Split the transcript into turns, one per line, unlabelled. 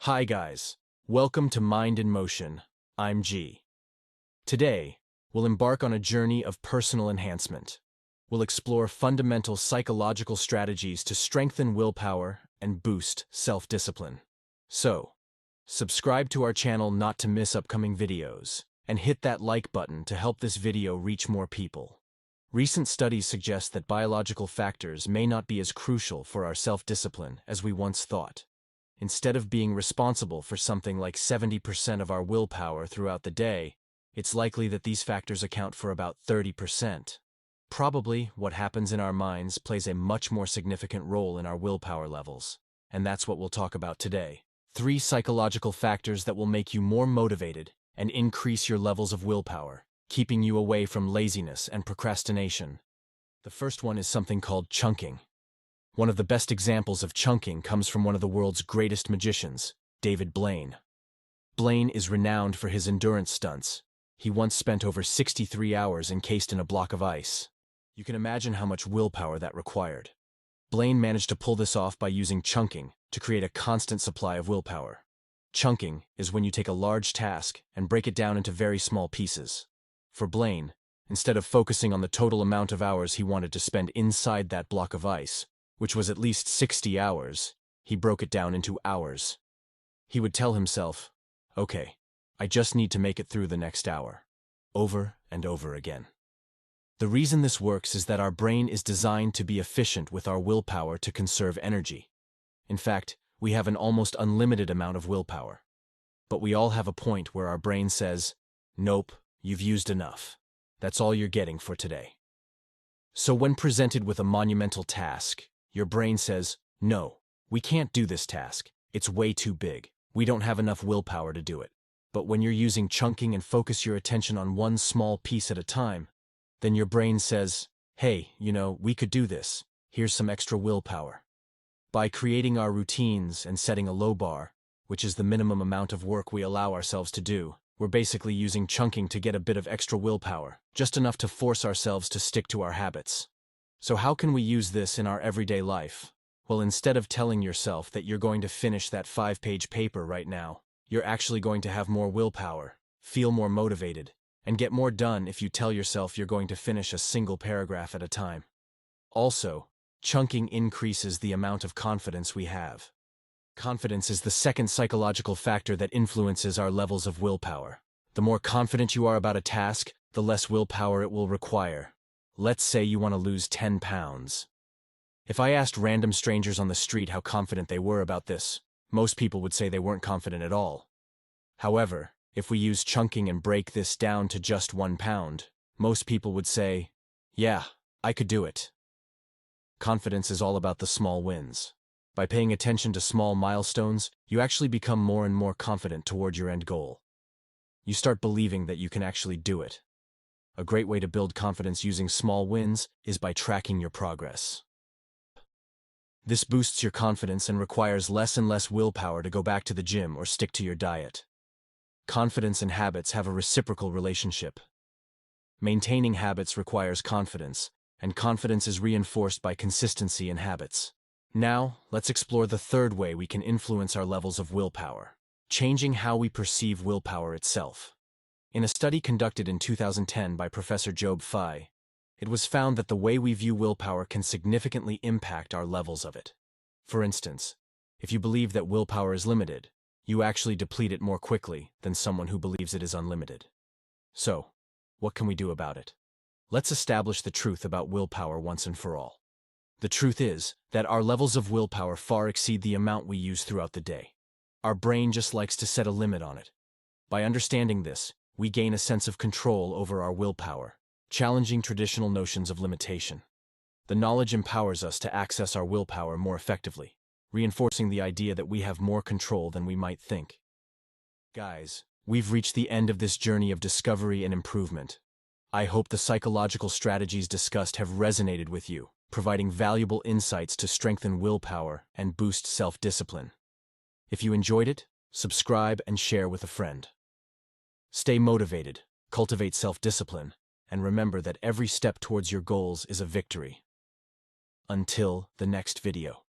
Hi guys, welcome to Mind in Motion. I'm G. Today, we'll embark on a journey of personal enhancement. We'll explore fundamental psychological strategies to strengthen willpower and boost self-discipline. So, subscribe to our channel not to miss upcoming videos, and hit that like button to help this video reach more people. Recent studies suggest that biological factors may not be as crucial for our self-discipline as we once thought. Instead of being responsible for something like 70% of our willpower throughout the day, it's likely that these factors account for about 30%. Probably what happens in our minds plays a much more significant role in our willpower levels, and that's what we'll talk about today. 3 psychological factors that will make you more motivated and increase your levels of willpower, keeping you away from laziness and procrastination. The first one is something called chunking. One of the best examples of chunking comes from one of the world's greatest magicians, David Blaine. Blaine is renowned for his endurance stunts. He once spent over 63 hours encased in a block of ice. You can imagine how much willpower that required. Blaine managed to pull this off by using chunking to create a constant supply of willpower. Chunking is when you take a large task and break it down into very small pieces. For Blaine, instead of focusing on the total amount of hours he wanted to spend inside that block of ice, which was at least 60 hours, he broke it down into hours. He would tell himself, okay, I just need to make it through the next hour, over and over again. The reason this works is that our brain is designed to be efficient with our willpower to conserve energy. In fact, we have an almost unlimited amount of willpower. But we all have a point where our brain says, nope, you've used enough. That's all you're getting for today. So when presented with a monumental task, your brain says, no, we can't do this task. It's way too big. We don't have enough willpower to do it. But when you're using chunking and focus your attention on one small piece at a time, then your brain says, hey, we could do this. Here's some extra willpower. By creating our routines and setting a low bar, which is the minimum amount of work we allow ourselves to do, we're basically using chunking to get a bit of extra willpower, just enough to force ourselves to stick to our habits. So how can we use this in our everyday life? Well, instead of telling yourself that you're going to finish that 5-page paper right now, you're actually going to have more willpower, feel more motivated, and get more done if you tell yourself you're going to finish a single paragraph at a time. Also, chunking increases the amount of confidence we have. Confidence is the second psychological factor that influences our levels of willpower. The more confident you are about a task, the less willpower it will require. Let's say you want to lose 10 pounds. If I asked random strangers on the street how confident they were about this, most people would say they weren't confident at all. However, if we use chunking and break this down to just 1 pound, most people would say, yeah, I could do it. Confidence is all about the small wins. By paying attention to small milestones, you actually become more and more confident toward your end goal. You start believing that you can actually do it. A great way to build confidence using small wins is by tracking your progress. This boosts your confidence and requires less and less willpower to go back to the gym or stick to your diet. Confidence and habits have a reciprocal relationship. Maintaining habits requires confidence, and confidence is reinforced by consistency in habits. Now, let's explore the third way we can influence our levels of willpower: changing how we perceive willpower itself. In a study conducted in 2010 by Professor Job Fye, it was found that the way we view willpower can significantly impact our levels of it. For instance, if you believe that willpower is limited, you actually deplete it more quickly than someone who believes it is unlimited. So, what can we do about it? Let's establish the truth about willpower once and for all. The truth is that our levels of willpower far exceed the amount we use throughout the day. Our brain just likes to set a limit on it. By understanding this, we gain a sense of control over our willpower, challenging traditional notions of limitation. The knowledge empowers us to access our willpower more effectively, reinforcing the idea that we have more control than we might think. Guys, we've reached the end of this journey of discovery and improvement. I hope the psychological strategies discussed have resonated with you, providing valuable insights to strengthen willpower and boost self-discipline. If you enjoyed it, subscribe and share with a friend. Stay motivated, cultivate self-discipline, and remember that every step towards your goals is a victory. Until the next video.